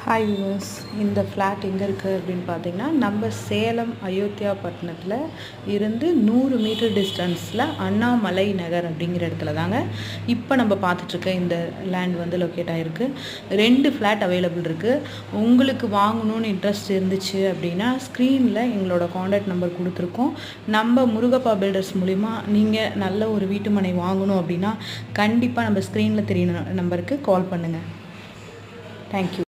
Hi viewers, இந்த flat எங்கே இருக்குது அப்படின்னு பார்த்தீங்கன்னா, நம்ம சேலம் அயோத்தியா பட்டணத்தில் இருந்து 100 மீட்டர் டிஸ்டன்ஸில் அண்ணாமலை நகர் அப்படிங்கிற இடத்துல தாங்க இப்போ நம்ம பார்த்துட்ருக்க இந்த லேண்ட் வந்து லொக்கேட் ஆகிருக்கு. 2 ஃப்ளாட் அவைலபிள் இருக்குது. உங்களுக்கு வாங்கணும்னு இன்ட்ரெஸ்ட் இருந்துச்சு அப்படின்னா ஸ்க்ரீனில் எங்களோட காண்டாக்ட் நம்பர் கொடுத்துருக்கோம். நம்ம முருகப்பா பில்டர்ஸ் மூலிமா நீங்கள் நல்ல ஒரு வீட்டு மனை வாங்கணும் அப்படின்னா கண்டிப்பாக நம்ம ஸ்க்ரீனில் தெரியுற நம்பருக்கு கால் பண்ணுங்கள். தேங்க்யூ.